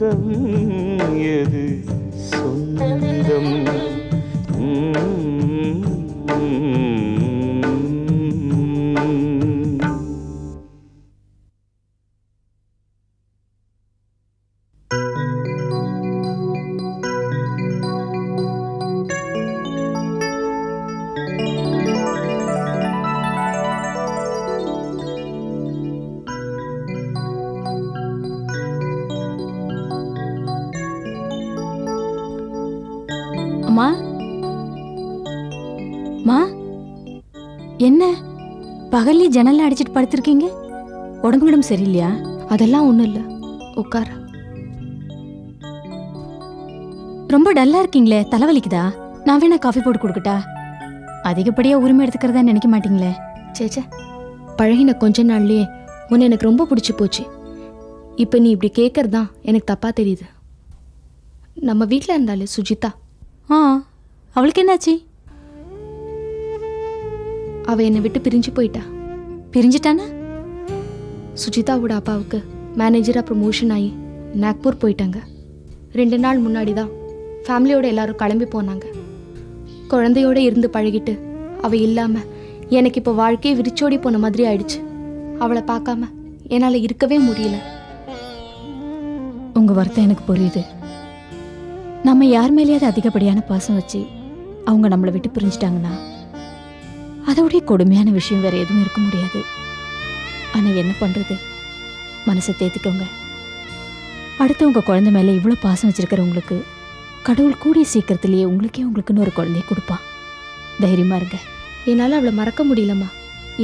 சொந்தம் எது சொந்தம் அம்மா, மா, என்ன பகல்லே ஜன்னல்ல அடிச்சிட்டு படுத்திருக்கீங்க? உடம்புகிடம் சரியில்லையா? அதெல்லாம் ஒன்றும் இல்லை, உட்கார. ரொம்ப டல்லா இருக்கீங்களே, தலைவலிக்குதா? நான் வேணா காஃபி போட்டு கொடுக்கட்டா? அதிகப்படியா உரிமை எடுத்துக்கிறதா நினைக்க மாட்டீங்களே? சேச்சே, பழகின கொஞ்ச நாள்லயே உன்னை எனக்கு ரொம்ப பிடிச்சி போச்சு. இப்போ நீ இப்படி கேட்கறதான் எனக்கு தப்பா தெரியுது. நம்ம வீட்டில் இருந்தாலே சுஜிதா, அவளுக்கு என்னாச்சு? அவ என்னை விட்டு பிரிஞ்சு போயிட்டா. பிரிஞ்சிட்டானா? சுஜிதாவோட அப்பாவுக்கு மேனேஜராக ப்ரமோஷன் ஆகி நாக்பூர் போயிட்டாங்க. 2 நாள் முன்னாடி தான் ஃபேமிலியோட எல்லாரும் கிளம்பி போனாங்க. குழந்தையோட இருந்து பழகிட்டு அவ இல்லாமல் எனக்கு இப்போ வாழ்க்கையை விரிச்சோடி போன மாதிரி ஆயிடுச்சு. அவளை பார்க்காம என்னால் இருக்கவே முடியல. உங்க வருத்தம் எனக்கு புரியுது. நம்ம யார் மேலேயாவது அதிகப்படியான பாசம் வச்சு அவங்க நம்மளை விட்டு பிரிஞ்சிட்டாங்கன்னா அதோடைய கொடுமையான விஷயம் வேற எதுவும் இருக்க முடியாது. ஆனா என்ன பண்றது, மனசை தேத்திக்கோங்க. அடுத்து உங்க குழந்தை மேல இவ்வளவு பாசம் வச்சிருக்கிறவங்களுக்கு கடவுள் கூடிய சீக்கிரத்திலேயே உங்களுக்குன்னு ஒரு குழந்தைய கொடுப்பான். தைரியமா இருங்க. என்னால் அவளை மறக்க முடியலம்மா.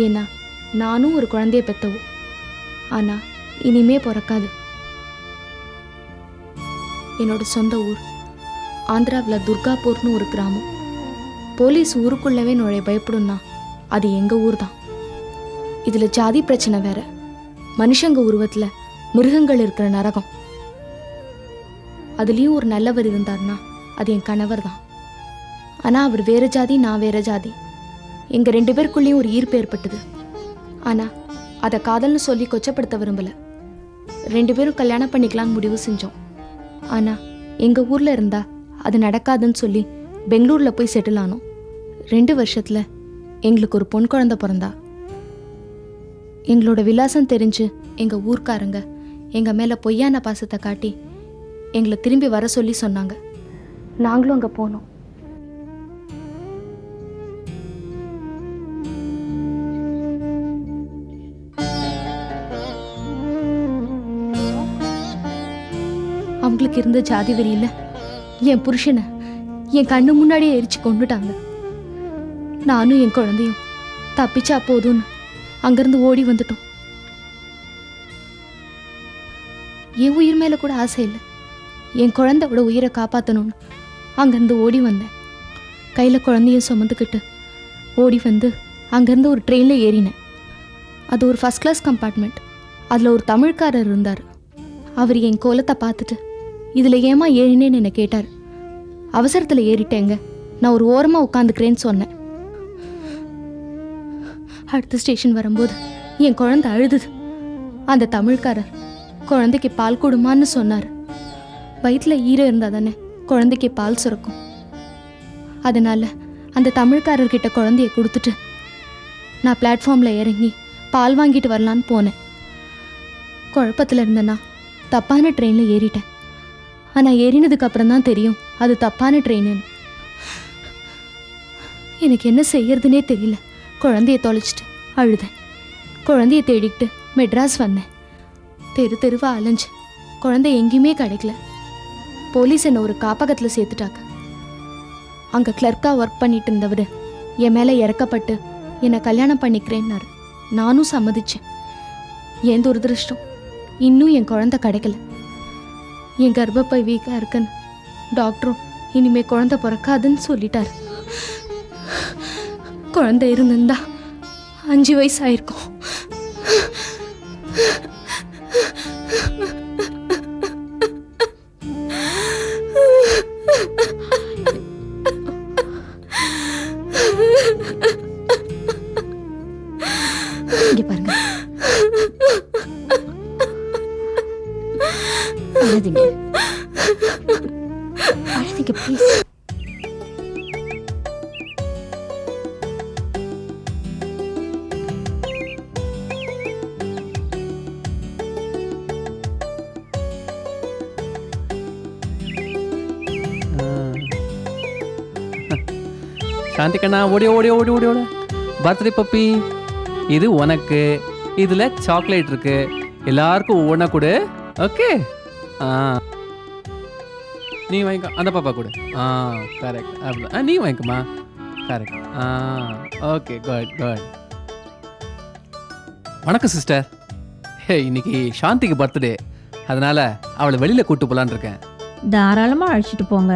ஏன்னா நானும் ஒரு குழந்தைய பெற்றவும். ஆனா இனிமே பிறக்காது. என்னோட சொந்த ஊர் ஆந்திராவில் துர்காப்பூர்னு ஒரு கிராமம். போலீஸ் ஊருக்குள்ளவே நுழைய பயப்படும்னா அது எங்கள் ஊர் தான். இதில் ஜாதி பிரச்சனை வேற. மனுஷங்க உருவத்தில் மிருகங்கள் இருக்கிற நரகம். அதுலேயும் ஒரு நல்லவர் இருந்தார்னா அது என் கணவர் தான். ஆனால் அவர் வேற ஜாதி, நான் வேற ஜாதி. எங்கள் 2 பேருக்குள்ளேயும் ஒரு ஈர்ப்பு ஏற்பட்டது. ஆனால் அதை காதல்னு சொல்லி கொச்சப்படுத்த விரும்பலை. 2 பேரும் கல்யாணம் பண்ணிக்கலான்னு முடிவு செஞ்சோம். ஆனால் எங்கள் ஊரில் இருந்தால் அது நடக்காதுன்னு சொல்லி பெங்களூரில் போய் செட்டில் ஆனோம். 2 வருஷத்தில் எங்களுக்கு ஒரு பொன் குழந்தை பிறந்தா. எங்களோட விலாசம் தெரிஞ்சு எங்கள் ஊர்க்காரங்க எங்கள் மேலே பொய்யான பாசத்தை காட்டி எங்களை திரும்பி வர சொல்லி சொன்னாங்க. நாங்களும் அங்கே போனோம். அவங்களுக்கு இருந்த ஜாதி வெறியில என் புருஷனை என் கண்ணு முன்னாடியே எரிச்சு கொண்டுட்டாங்க. நானும் என் குழந்தையும் தப்பிச்சா போதும்னு அங்கிருந்து ஓடி வந்துட்டோம். என் உயிர் மேல கூட ஆசை இல்லை. என் குழந்தையோட உயிரை காப்பாற்றணும்னு அங்கிருந்து ஓடி வந்தேன். கையில் குழந்தையும் சுமந்துக்கிட்டு ஓடி வந்து அங்கேருந்து ஒரு ட்ரெயினில் ஏறினேன். அது ஒரு ஃபர்ஸ்ட் கிளாஸ் கம்பார்ட்மெண்ட். அதில் ஒரு தமிழ்காரர் இருந்தார். அவர் என் கோலத்தை பார்த்துட்டு இதில் ஏமா ஏறினேன்னு என்னை கேட்டார். அவசரத்தில் ஏறிட்டேங்க, நான் ஒரு ஓரமாக உட்காந்துக்கிறேன்னு சொன்னேன். அடுத்த ஸ்டேஷன் வரும்போது என் குழந்தை அழுதுது. அந்த தமிழ்காரர் குழந்தைக்கு பால் கொடுமான்னு சொன்னார். வயிற்றில் ஈரம் இருந்தால் தானே குழந்தைக்கு பால் சுரக்கும். அதனால் அந்த தமிழ்காரர்கிட்ட குழந்தைய கொடுத்துட்டு நான் பிளாட்ஃபார்மில் இறங்கி பால் வாங்கிட்டு வரலான்னு போனேன். குழப்பத்தில் இருந்தேன்னா தப்பான ட்ரெயினில் ஏறிட்டேன். ஆனால் ஏறினதுக்கு அப்புறம் தான் தெரியும் அது தப்பான ட்ரெயின்னு. எனக்கு என்ன செய்யறதுனே தெரியல. குழந்தைய தொலைச்சிட்டு அழுதேன். குழந்தைய தேடிக்கிட்டு மெட்ராஸ் வந்தேன். தெருவா அலைஞ்சு குழந்தை எங்கேயுமே கிடைக்கல. போலீஸ் என்னை ஒரு காப்பகத்தில் சேர்த்துட்டாங்க. அங்கே கிளர்க்காக ஒர்க் பண்ணிட்டு இருந்தவர் என் மேலே இறக்கப்பட்டு என்னை கல்யாணம் பண்ணிக்கிறேன்னாரு. நானும் சம்மதிச்சேன். என் துரதிருஷ்டம், இன்னும் என் குழந்தை கிடைக்கல. என் கர்ப்பப்பை வீக்காக இருக்குன்னு டாக்டரும் இனிமே குழந்தை பிறக்காதுன்னு சொல்லிட்டார். குழந்தை இருந்திருந்தா 5 வயசு ஆயிருக்கும். இங்க பாருங்க, அழுதிங்க. சாந்தி கண்ணா ஓடி ஓடி ஓடி ஓடி ஓட. பர்த்டே பப்பி, இது உனக்கு. இதில் சாக்லேட் இருக்கு. எல்லாருக்கும் ஒவ்வொன்றா கொடு. ஓகே. நீ வாங்கிக்கோ. அந்த பாப்பா கொடு. கரெக்ட். அப்படி நீ வாங்கிக்கோமா. கரெக்ட். Okay, good good. வணக்கம் சிஸ்டர். இன்னைக்கு சாந்திக்கு பர்த்டே, அதனால அவளை வெளியில் கூட்டு போகலான்னு இருக்கேன். தாராளமாக அழைச்சிட்டு போங்க.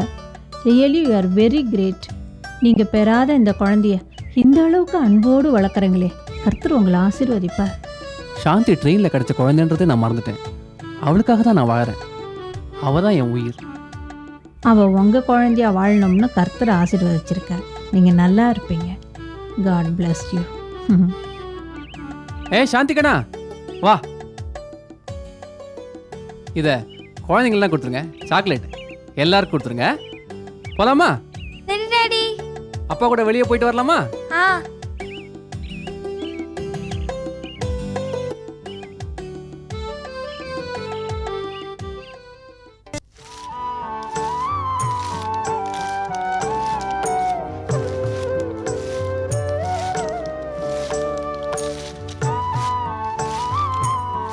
Really you are very great. நீங்கள் பெறாத இந்த குழந்தைய இந்த அளவுக்கு அன்போடு வளர்க்குறீங்களே, கர்த்தர் உங்களை ஆசீர்வதிப்பார். சாந்தி ட்ரெயினில் கிடச்ச குழந்தைன்றதை நான் மறந்துட்டேன். அவளுக்காக தான் நான் வாழறேன். அவள் தான் என் உயிர். அவள் உங்கள் குழந்தையா வாழணும்னு கர்த்தர் ஆசீர்வதிச்சிருக்கார். நீங்கள் நல்லா இருப்பீங்க. God bless you. சாந்தி கண்ணா வா. இதை குழந்தைங்கள்லாம் கொடுத்துருங்க. சாக்லேட் எல்லாருக்கும் கொடுத்துருங்க. போலாமா? சரி டாடி. அப்பா கூட வெளியே போயிட்டு வரலாமா?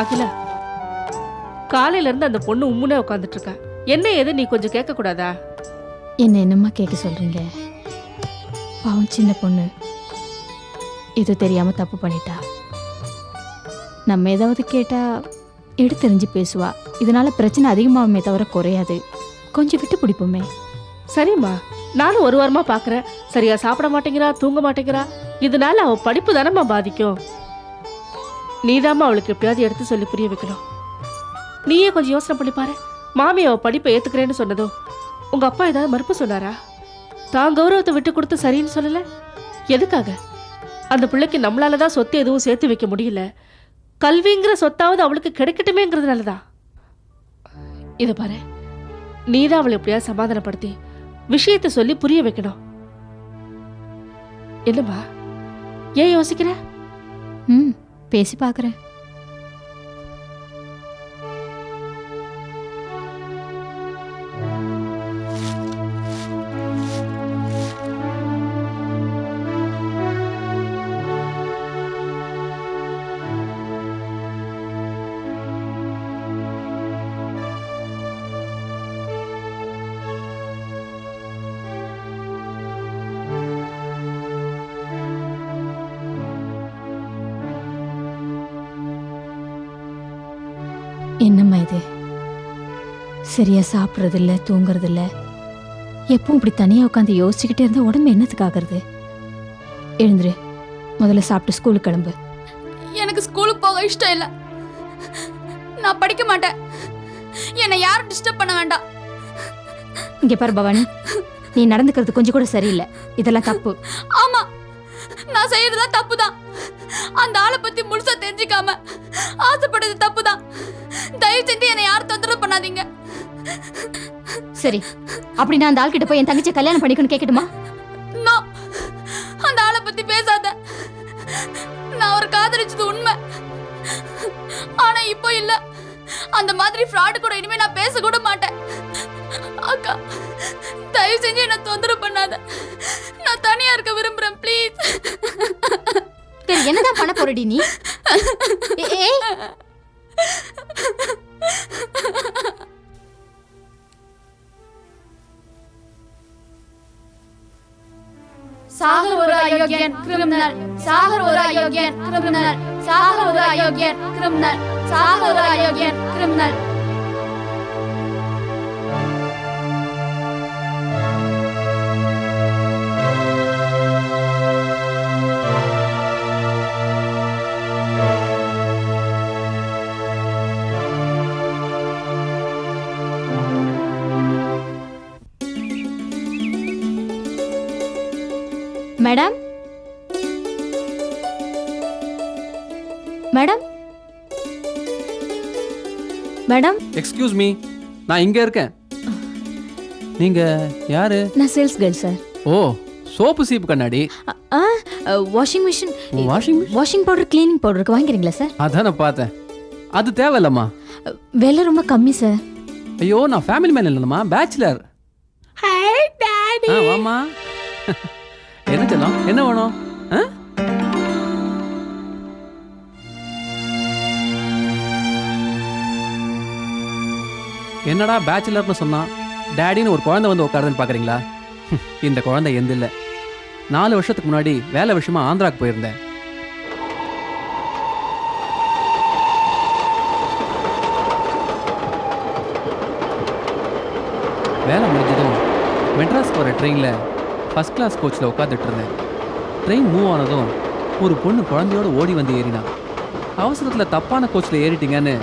அகிலா, காலையில இருந்து அந்த பொண்ணு உம்முனே உட்காந்துட்டு இருக்கா. என்ன ஏது நீ கொஞ்சம் கேட்க கூடாதா? என்ன என்னம்மா கேட்க சொல்றீங்க? பாவம் சின்ன பொண்ணு, இது தெரியாம தப்பு பண்ணிட்டா. நம்ம ஏதாவது கேட்டா எடுத்தெறிஞ்சு பேசுவா. இதனால பிரச்சனை அதிகமாகுமே தவிர குறையாது. கொஞ்சம் விட்டு பிடிப்போமே. சரிம்மா, நானும் ஒரு வாரமா பாக்குறேன். சரியா சாப்பிட மாட்டேங்கிறா, தூங்க மாட்டேங்கிறா. இதனால அவ படிப்பு தானம்மா பாதிக்கும். நீதாம்மா அவளுக்கு எப்படியாவது எடுத்து சொல்லி புரிய வைக்கணும். நீயே கொஞ்சம் யோசனை பண்ணி பாரு. மாமி அவ படிப்பை ஏத்துக்கிறேன்னு சொன்னதும் உங்க அப்பா ஏதாவது மறுப்பு சொன்னாரா? தான் கௌரவத்தை விட்டு கொடுத்து சரின்னு சொல்லல. எதுக்காக? அந்த பிள்ளைக்கு நம்மளாலதான் சொத்து எதுவும் சேர்த்து வைக்க முடியல. கல்விங்கிற சொத்தாவது அவளுக்கு கிடைக்கட்டுமேங்கிறதுனாலதான். இத பாரு, நீதான் அவளை எப்படியாவது சமாதானப்படுத்தி விஷயத்தை சொல்லி புரிய வைக்கணும். என்னம்மா, ஏன் யோசிக்கிற? பேசி பார்க்குறேன். என்னம்மா இது? சரியா சாப்பிட்றதில்ல, தூங்குறதில்ல. எப்பவும் இப்படி தனியாக உட்காந்து யோசிச்சுக்கிட்டே இருந்தால் உடம்பு என்னத்துக்காகிறது? எழுந்துரு, முதல்ல சாப்பிட்டு ஸ்கூலுக்கு கிளம்பு. எனக்கு ஸ்கூலுக்கு போக இஷ்டம் இல்லை. நான் படிக்க மாட்டேன். என்னை யாரும் டிஸ்டர்ப் பண்ண வேண்டாம். இங்கே பாரு பவானி, நீ நடந்துக்கிறது கொஞ்சம் கூட சரியில்லை. இதெல்லாம் தப்பு. ஆமா, நான் செய்யறதுலாம் தப்பு தான். அந்த ஆளை பத்தி முழுசா தெரிஞ்சுக்காம ஆசைப்படுறது தப்பு தான். தயவு செஞ்சு என்னை யாரும் தொந்தரவு பண்ணாதீங்க. சரி, அப்படி நான் அந்த ஆள்கிட்ட போய் என் தங்கச்சி கல்யாணம் பண்ணிக்கணும்னு கேட்கட்டுமா? நோ, அந்த ஆளை பத்தி பேசாத. நான் ஒரு காதலிச்சது உண்மை. ஆனா இப்போ இல்ல. அந்த மாதிரி ஃப்ராடு கூட இனிமே நான் பேச கூட மாட்டேன். அக்கா, தயவு செஞ்சு என்ன தொந்தரவு பண்ணாத. நான் தனியா இருக்க விரும்புறேன், ப்ளீஸ். என்னதான் பண்ண போறடி நீ? சாகர் ஒரு அயோக்கியன் கிரிமினல். சாகர் ஒரு அயோக்கியன் கிரிமினல். சாகர் ஒரு அயோக்கியன் கிரிமினல். சாகர் ஒரு அயோக்கியன் criminal. Madam, madam, madam. Excuse me, நான் இங்கே இருக்கேன். நீங்கள் யாரு? நான் sales girl sir. Oh, soap சீப்பு கண்ணாடி. Washing machine, washing powder, cleaning பவுடருக்கு வாங்கிக்கிறீங்களா சார்? அதான் நான் பார்த்தேன். அது தேவையில்லம்மா. விலை ரொம்ப கம்மி சார். ஐயோ, நான் ஃபேமிலி மேன் இல்லைம்மா, பேச்சுலர். Hi daddy. வாமா. என்ன செல்லம், என்ன வேணும்? என்னடா பேச்சுலர்னு சொன்னா டேடின்னு ஒரு குழந்தை வந்து உட்காருதுன்னு பாக்குறீங்களா? இந்த குழந்தை எந்த இல்லை. 4 வருஷத்துக்கு முன்னாடி வேலை விஷயமா ஆந்திராக்கு போயிருந்தேன். வேலை முடிஞ்சதும் மெட்ராஸ்க்கு வர ட்ரெயினில் ஃபஸ்ட் கிளாஸ் கோச்சில் உட்காந்துட்டு இருந்தேன். ட்ரெயின் மூவ் ஆனதும் ஒரு பொண்ணு குழந்தையோடு ஓடி வந்து ஏறினா. அவசரத்தில் தப்பான கோச்சில் ஏறிட்டீங்கன்னு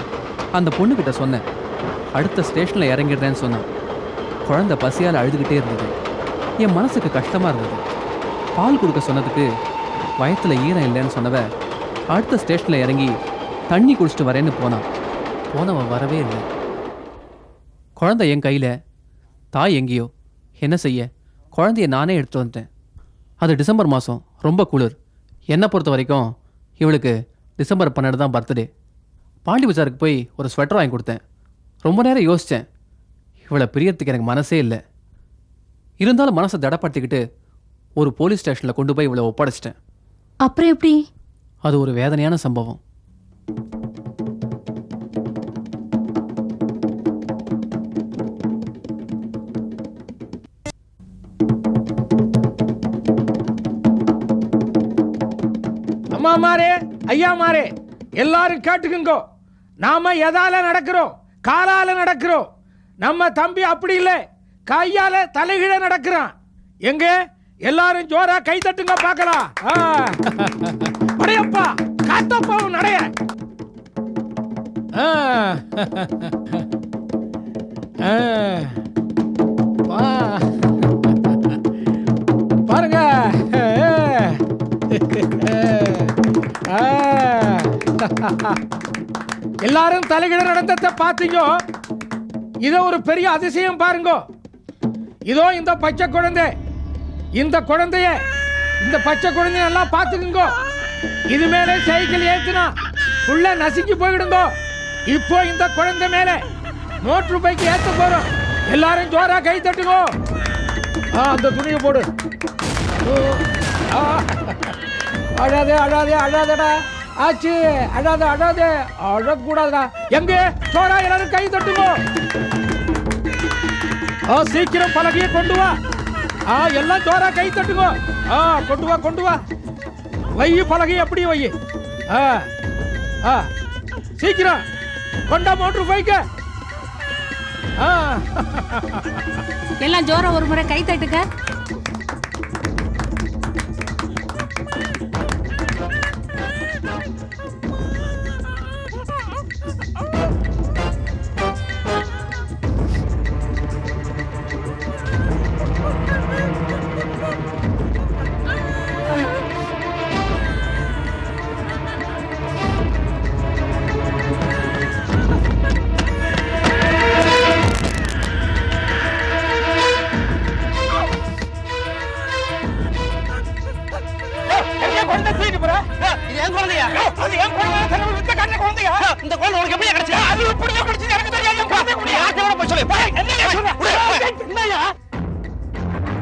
அந்த பொண்ணுக்கிட்ட சொன்னேன். அடுத்த ஸ்டேஷனில் இறங்கிடுறேன்னு சொன்னான். குழந்தை பசியால் அழுதுகிட்டே இருந்தது. என் மனசுக்கு கஷ்டமாக இருந்தது. பால் கொடுக்க சொன்னதுக்கு வயத்தில் ஈரம் இல்லைன்னு சொன்னவ அடுத்த ஸ்டேஷனில் இறங்கி தண்ணி குடிச்சிட்டு வரேன்னு போனவன் வரவே இல்லை. குழந்தை என் கையில், தாய் எங்கேயோ. என்ன செய்ய, குழந்தைய நானே எடுத்து வந்துட்டேன். அது டிசம்பர் மாதம், ரொம்ப குளிர். என்னை பொறுத்த வரைக்கும் இவளுக்கு டிசம்பர் 12 தான் பர்த்டே. பாண்டி பஜாருக்கு போய் ஒரு ஸ்வெட்டர் வாங்கி கொடுத்தேன். ரொம்ப நேரம் யோசித்தேன். இவளை பிரியறதுக்கு எனக்கு மனசே இல்லை. இருந்தாலும் மனசை தடப்படுத்திக்கிட்டு ஒரு போலீஸ் ஸ்டேஷனில் கொண்டு போய் இவளை ஒப்படைச்சிட்டேன். அப்புறம் எப்படி? அது ஒரு வேதனையான சம்பவம். அம்மா மாரே, ஐயா மாரே, எல்லாரும் கேட்டுக்குங்கோ. நாம எதால நடக்கிறோம்? காலால நடக்கிறோம். நம்ம தம்பி அப்படி இல்லை, கையால தலைகீழ நடக்கிறான். எங்க எல்லாரும் ஜோரா கை தட்டுங்க பார்க்கலாம். அடையப்பா, காத்தப்பாவும் நடைய. பாருங்க, எல்லாரும் தலைகீழ நடந்ததை பார்த்தீங்க. இதோ ஒரு பெரிய அதிசயம் பாருங்க. இதோ இந்த பச்சை குழந்தை, இந்த குழந்தைய, இந்த பச்சை குழந்தைய நல்லா பார்த்துக்குங்க. இது மேலே சைக்கிள் ஏத்துனா உள்ள நசுங்கி போயிடுங்க. இப்போ இந்த குழந்தை மேலே மோட்டர் பைக் ஏத்த போறோம். எல்லாரும் ஜோரா கை தட்டுங்க. அந்த துணியை போடு. அழாதே அழாதே அழாதடா. ஆச்சு, அழாத அழாதே, அழக்கூடாதா. எங்க ஜோரா எல்லாரும் கை தட்டுங்க. சீக்கிரம் பலகையை கொண்டு வா. எல்லாம் ஜோரா கை தட்டுங்க. கொண்டு வா கொண்டு வா. வை பலகை, அப்படி வை. சீக்கிரம் கொண்டா மோட்டர் பைக்க. எல்லாம் ஜோரா ஒரு முறை கை தட்டுங்க.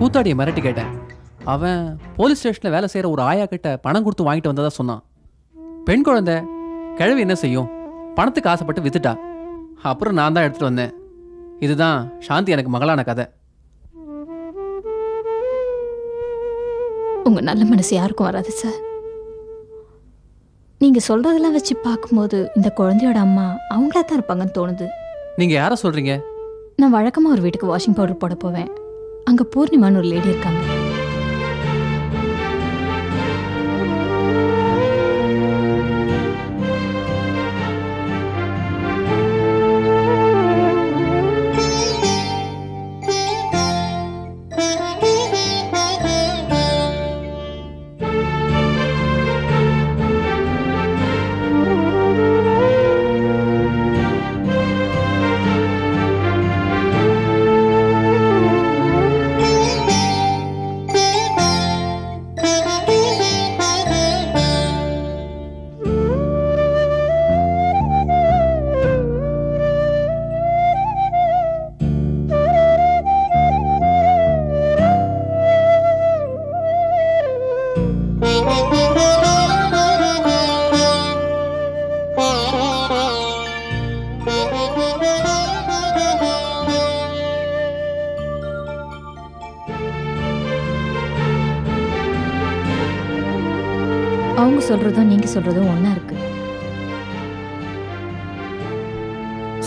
கூத்தாடியை மிரட்டி கேட்டேன். அவன் போலீஸ் ஸ்டேஷனில் வேலை செய்கிற ஒரு ஆயா கிட்ட பணம் கொடுத்து வாங்கிட்டு வந்ததா சொன்னான். பெண் குழந்தை, கிழவி என்ன செய்யும்? பணத்துக்கு ஆசைப்பட்டு வித்துட்டா. அப்புறம் நான் தான் எடுத்துட்டு வந்தேன். இதுதான் சாந்தி எனக்கு மகளான கதை. உங்க நல்ல மனசு யாருக்கும் வராது சார். நீங்க சொல்றதெல்லாம் வச்சு பார்க்கும்போது இந்த குழந்தையோட அம்மா அவங்களா தான் இருப்பாங்கன்னு தோணுது. நீங்க யாரை சொல்றீங்க? நான் வழக்கமா ஒரு வீட்டுக்கு வாஷிங் பவுடர் போட போவேன். அங்க பூர்ணிமான்னு ஒரு லேடி இருக்காங்க. அவங்க சொல்றதும் நீங்க சொல்றதும் ஒண்ணா இருக்கு.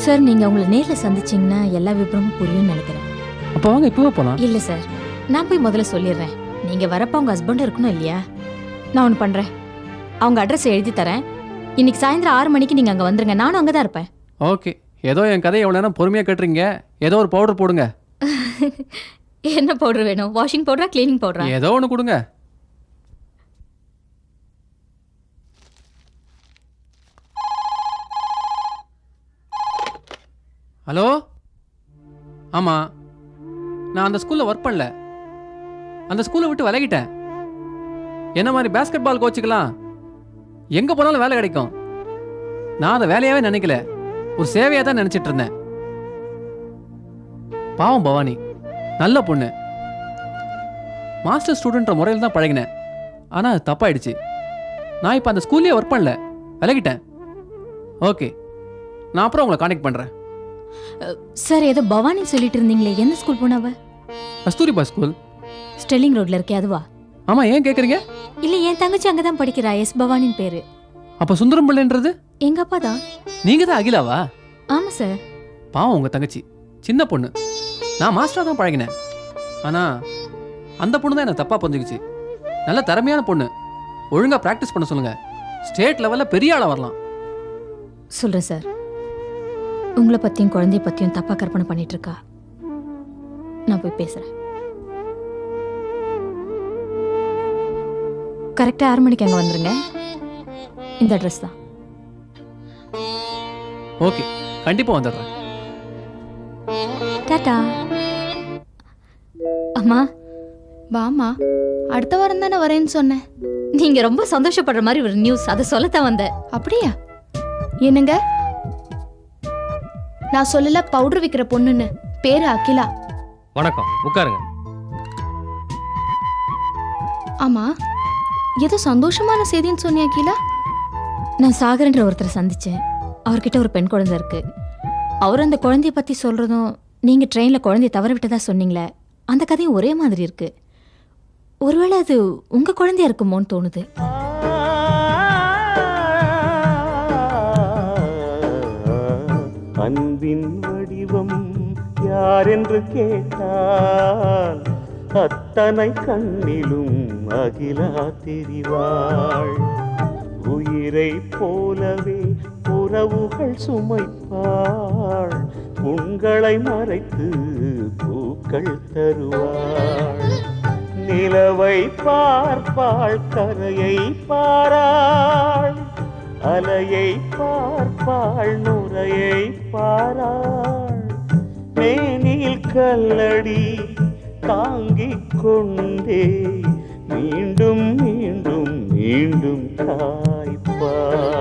சார், நீங்க அவங்கள நேர்ல சந்திச்சீங்கன்னா எல்லா விவரமும் புரியும்னு நினைக்கிறேன். அப்போ வாங்க இப்பவே போலாம். இல்ல சார், நான் போய் முதல்ல சொல்லிடுறேன். நீங்க வரப்ப அவங்க ஹஸ்பண்ட் இருக்கணும் இல்லையா? நான் ஒன்று பண்றேன், அவங்க அட்ரஸ் எழுதி தரேன். இன்னைக்கு சாயந்தரம் 6 மணிக்கு நீங்க அங்க வந்துருங்க. நானும் அங்கதான் இருப்பேன். ஓகே. ஏதோ என் கதையை எவ்வளோ நேரம் பொறுமையாக கேட்டுறீங்க. ஏதோ ஒரு பவுடர் போடுங்க. என்ன பவுடர் வேணும்? வாஷிங் பவுடரா, கிளீனிங் பவுடரா? ஏதோ ஒன்று கொடுங்க. ஹலோ, ஆமாம், நான் அந்த ஸ்கூலில் ஒர்க் பண்ணல. அந்த ஸ்கூலை விட்டு விலகிட்டேன். என்ன மாதிரி பேஸ்கெட் பால் கோச்சுக்கலாம் எங்கே போனாலும் வேலை கிடைக்கும். நான் அதை வேலையாகவே நினைக்கல, ஒரு சேவையாக தான் நினச்சிட்டு இருந்தேன். பாவம் பவானி, நல்ல பொண்ணு. மாஸ்டர் ஸ்டூடெண்ட்ற முறையில் தான் பழகினேன். ஆனால் அது தப்பாயிடுச்சு. நான் இப்போ அந்த ஸ்கூல்லேயே ஒர்க் பண்ணல, விலகிட்டேன். ஓகே, நான் அப்புறம் உங்களை கான்டாக்ட் பண்ணுறேன். சார், ஏதோ பவானி சொல்லிட்டு இருந்தீங்களே, எந்த ஸ்கூல் போனாவ? கஸ்தூரிபா ஸ்கூல், ஸ்டெல்லிங் ரோட்ல இருக்கே, அதுவா? ஆமாம். ஏன் கேட்குறீங்க? இல்ல, என் தங்கச்சி அங்கதான் படிக்கிறா. எஸ் பவானின் பேரு. அப்போ சுந்தரம் பிள்ளைன்றது எங்க அப்பா தான். நீங்கள் தான் அகிலாவா? ஆமா சார். பாவம் உங்கள் தங்கச்சி, சின்ன பொண்ணு. நான் மாஸ்டராக தான் பழகினேன். ஆனால் அந்த பொண்ணு தான் என்னை தப்பாக புரிஞ்சுக்கிச்சு. நல்ல திறமையான பொண்ணு. ஒழுங்காக ப்ராக்டிஸ் பண்ண சொல்லுங்கள். ஸ்டேட் லெவலில் பெரிய ஆளாக வரலாம். சொல்றேன் சார், உங்களை பத்தியும் குழந்தைய பத்தியும் தப்பா கற்பனை பண்ணிட்டு இருக்கா. நான் போய் பேசுறேன். கரெக்டா 6 மணிக்கு அங்க வந்துருங்க. இந்த அட்ரஸ் தான். ஓகே, கண்டிப்பாக வந்துடுறேன். டாடா. அம்மா, வாமா, அடுத்த வாரம் தானே வரேன்னு சொன்னேன். நீங்க ரொம்ப சந்தோஷப்படுற மாதிரி ஒரு நியூஸ், அதை சொல்லத்தான் வந்தேன். அப்படியா? என்னங்க? நான் சொல்லல பவுடர் விற்கிற பொண்ணுன்னு. பேரு அகிலா. வணக்கம், உட்காருங்க. ஆமா, ஏதோ சந்தோஷமான செய்தின்னு சொன்னியா அகிலா? நான் சாகர்ன்ற ஒருத்தரை சந்திச்சேன். அவர்கிட்ட ஒரு பெண் குழந்தை இருக்கு. அவர் அந்த குழந்தைய பத்தி சொல்றதும் நீங்க ட்ரெயின்ல குழந்தைய தவற விட்டதா சொன்னீங்களே, அந்த கதையும் ஒரே மாதிரி இருக்கு. ஒருவேளை அது உங்க குழந்தையா இருக்குமோன்னு தோணுது. அன்பின் வடிவம் யார் என்று கேட்டால் அத்தனை கண்ணிலும் அகிலா தெரிவாள். உயிரை போலவே உறவுகள் சுமைப்பாள். உங்களை மறைத்து பூக்கள் தருவாள். நிலவை பார்ப்பாள், கரையை பாராள். அலையை பார்ப்பாள், நுரையை பாராள். மேனில் கல்லடி தாங்கிக் கொண்டே மீண்டும் மீண்டும் மீண்டும் தாய்ப்பாள்.